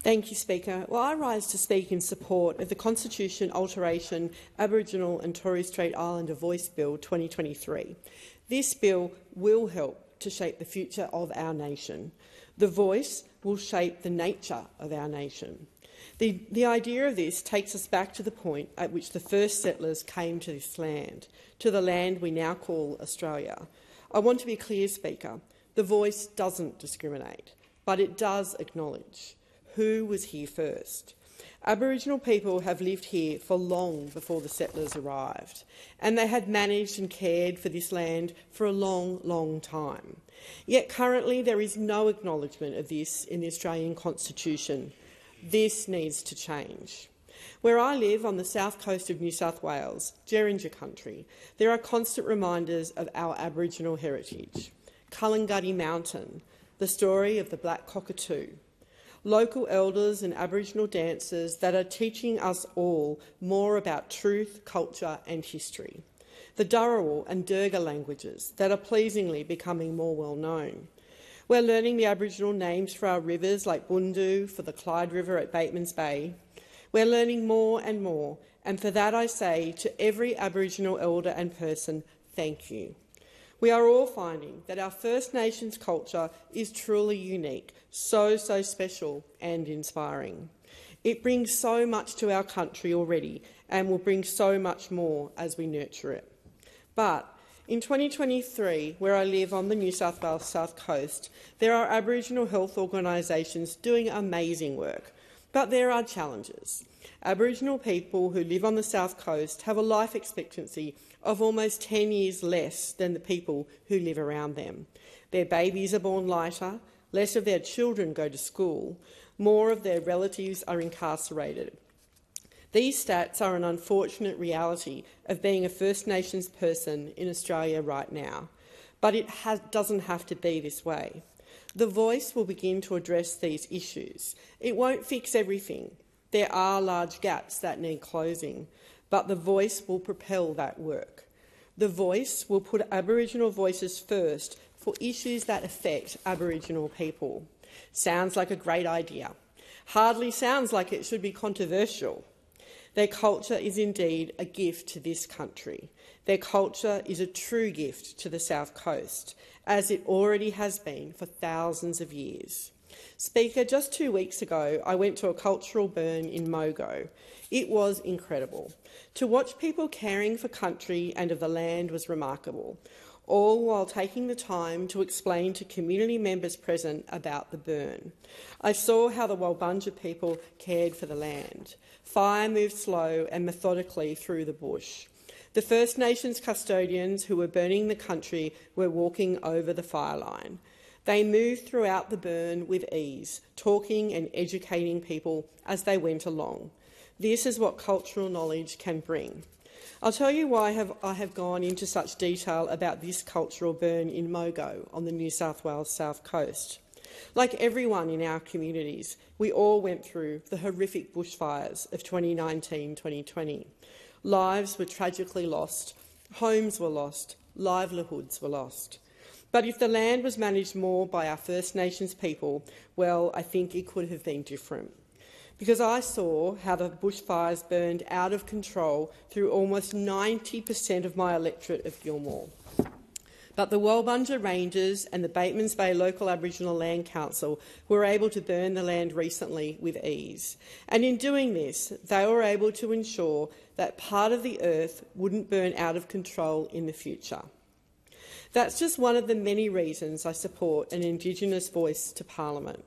Thank you, Speaker. Well, I rise to speak in support of the Constitution Alteration Aboriginal and Torres Strait Islander Voice Bill 2023. This bill will help to shape the future of our nation. The voice will shape the nature of our nation. The idea of this takes us back to the point at which the first settlers came to this land, to the land we now call Australia. I want to be clear, Speaker, the voice doesn't discriminate, but it does acknowledge who was here first. Aboriginal people have lived here for long before the settlers arrived, and they had managed and cared for this land for a long, long time. Yet currently there is no acknowledgement of this in the Australian Constitution. This needs to change. Where I live on the south coast of New South Wales, Gerinja country, there are constant reminders of our Aboriginal heritage. Kulinguddy Mountain, the story of the black cockatoo. Local elders and Aboriginal dancers that are teaching us all more about truth, culture and history. The Dharawal and Durga languages that are pleasingly becoming more well known. We're learning the Aboriginal names for our rivers like Bundu, for the Clyde River at Bateman's Bay. We're learning more, and for that I say to every Aboriginal elder and person, thank you. We are all finding that our First Nations culture is truly unique, so special and inspiring. It brings so much to our country already and will bring so much more as we nurture it. But in 2023, where I live on the New South Wales South Coast, there are Aboriginal health organisations doing amazing work, but there are challenges. Aboriginal people who live on the South Coast have a life expectancy of almost 10 years less than the people who live around them. Their babies are born lighter, less of their children go to school, more of their relatives are incarcerated. These stats are an unfortunate reality of being a First Nations person in Australia right now, but it doesn't have to be this way. The voice will begin to address these issues. It won't fix everything. There are large gaps that need closing, but the voice will propel that work. The voice will put Aboriginal voices first for issues that affect Aboriginal people. Sounds like a great idea. Hardly sounds like it should be controversial. Their culture is indeed a gift to this country. Their culture is a true gift to the South Coast, as it already has been for thousands of years. Speaker, just 2 weeks ago, I went to a cultural burn in Mogo. It was incredible. To watch people caring for country and of the land was remarkable, all while taking the time to explain to community members present about the burn. I saw how the Walbunja people cared for the land. Fire moved slow and methodically through the bush. The First Nations custodians who were burning the country were walking over the fire line. They moved throughout the burn with ease, talking and educating people as they went along. This is what cultural knowledge can bring. I'll tell you why I have gone into such detail about this cultural burn in Mogo on the New South Wales South Coast. Like everyone in our communities, we all went through the horrific bushfires of 2019-2020. Lives were tragically lost, homes were lost, livelihoods were lost. But if the land was managed more by our First Nations people, well, I think it could have been different. Because I saw how the bushfires burned out of control through almost 90% of my electorate of Gilmore. But the Walbunja Rangers and the Batemans Bay Local Aboriginal Land Council were able to burn the land recently with ease. And in doing this, they were able to ensure that part of the earth wouldn't burn out of control in the future. That's just one of the many reasons I support an Indigenous voice to Parliament.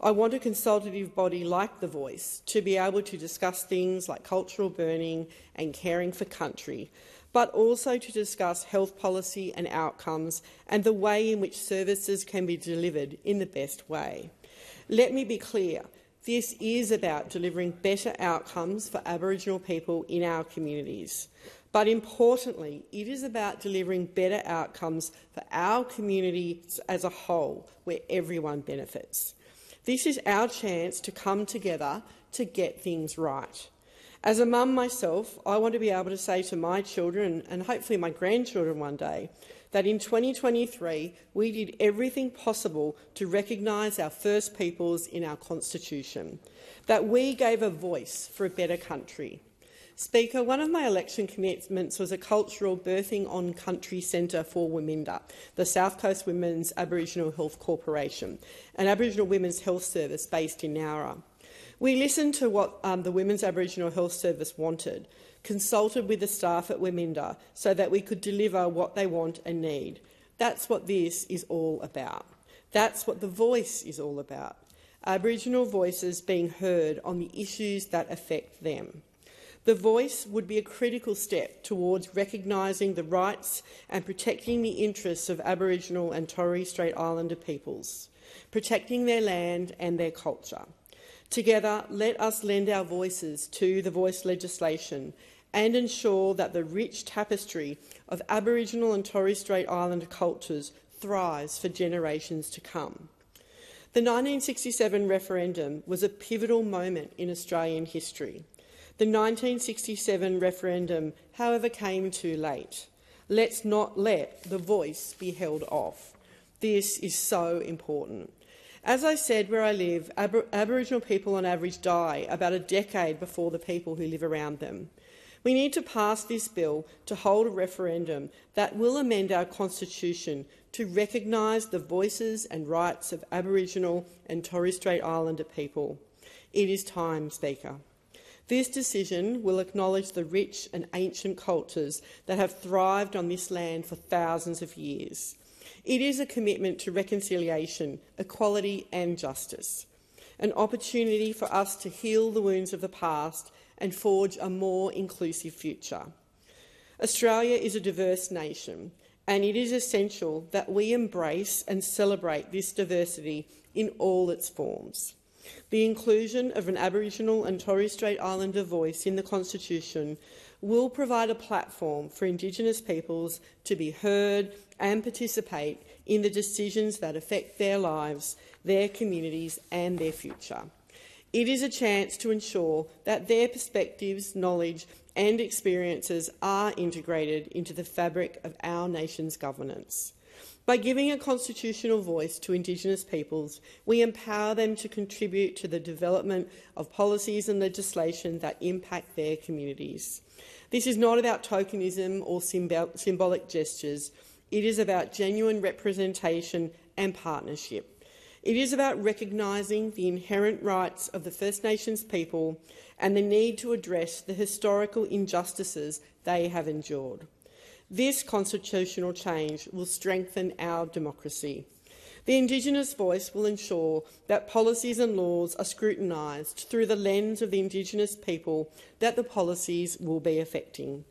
I want a consultative body like The Voice to be able to discuss things like cultural burning and caring for country, but also to discuss health policy and outcomes and the way in which services can be delivered in the best way. Let me be clear, this is about delivering better outcomes for Aboriginal people in our communities. But importantly, it is about delivering better outcomes for our communities as a whole, where everyone benefits. This is our chance to come together to get things right. As a mum myself, I want to be able to say to my children, and hopefully my grandchildren one day, that in 2023 we did everything possible to recognise our First Peoples in our Constitution, that we gave a voice for a better country. Speaker, one of my election commitments was a cultural birthing on country centre for Wominda, the South Coast Women's Aboriginal Health Corporation, an Aboriginal women's health service based in Nowra. We listened to what the Women's Aboriginal Health Service wanted, consulted with the staff at Wominda so that we could deliver what they want and need. That's what this is all about. That's what The Voice is all about. Aboriginal voices being heard on the issues that affect them. The Voice would be a critical step towards recognising the rights and protecting the interests of Aboriginal and Torres Strait Islander peoples, protecting their land and their culture. Together, let us lend our voices to the Voice legislation and ensure that the rich tapestry of Aboriginal and Torres Strait Islander cultures thrives for generations to come. The 1967 referendum was a pivotal moment in Australian history. The 1967 referendum, however, came too late. Let's not let the voice be held off. This is so important. As I said, where I live, Aboriginal people on average die about a decade before the people who live around them. We need to pass this bill to hold a referendum that will amend our constitution to recognise the voices and rights of Aboriginal and Torres Strait Islander people. It is time, Speaker. This decision will acknowledge the rich and ancient cultures that have thrived on this land for thousands of years. It is a commitment to reconciliation, equality and justice, an opportunity for us to heal the wounds of the past and forge a more inclusive future. Australia is a diverse nation, and it is essential that we embrace and celebrate this diversity in all its forms. The inclusion of an Aboriginal and Torres Strait Islander voice in the Constitution will provide a platform for Indigenous peoples to be heard and participate in the decisions that affect their lives, their communities and their future. It is a chance to ensure that their perspectives, knowledge and experiences are integrated into the fabric of our nation's governance. By giving a constitutional voice to Indigenous peoples, we empower them to contribute to the development of policies and legislation that impact their communities. This is not about tokenism or symbolic gestures. It is about genuine representation and partnership. It is about recognising the inherent rights of the First Nations people and the need to address the historical injustices they have endured. This constitutional change will strengthen our democracy. The Indigenous voice will ensure that policies and laws are scrutinised through the lens of the Indigenous people that the policies will be affecting.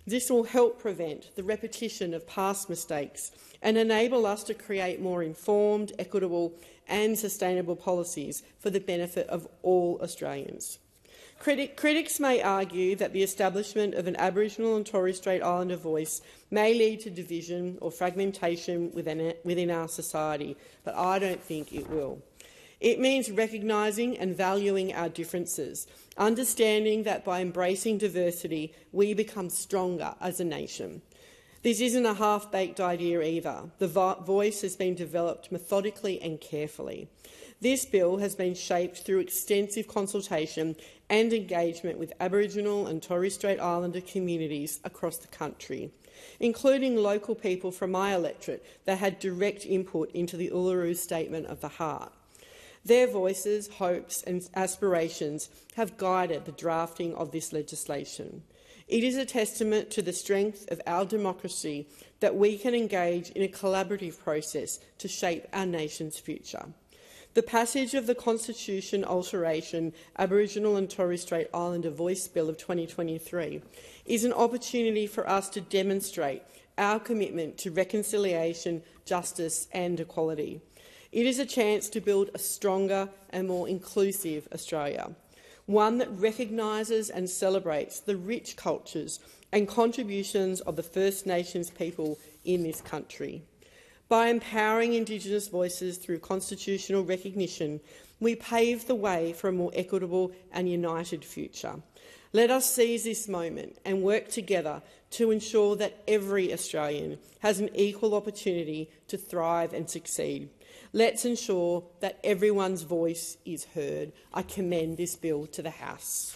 This will help prevent the repetition of past mistakes and enable us to create more informed, equitable and sustainable policies for the benefit of all Australians. Critics may argue that the establishment of an Aboriginal and Torres Strait Islander voice may lead to division or fragmentation within our society, but I don't think it will. It means recognising and valuing our differences, understanding that by embracing diversity, we become stronger as a nation. This isn't a half-baked idea either. The voice has been developed methodically and carefully. This bill has been shaped through extensive consultation and engagement with Aboriginal and Torres Strait Islander communities across the country, including local people from my electorate that had direct input into the Uluru Statement of the Heart. Their voices, hopes and aspirations have guided the drafting of this legislation. It is a testament to the strength of our democracy that we can engage in a collaborative process to shape our nation's future. The passage of the Constitution Alteration Aboriginal and Torres Strait Islander Voice Bill of 2023 is an opportunity for us to demonstrate our commitment to reconciliation, justice and equality. It is a chance to build a stronger and more inclusive Australia, one that recognises and celebrates the rich cultures and contributions of the First Nations people in this country. By empowering Indigenous voices through constitutional recognition, we pave the way for a more equitable and united future. Let us seize this moment and work together to ensure that every Australian has an equal opportunity to thrive and succeed. Let's ensure that everyone's voice is heard. I commend this bill to the House.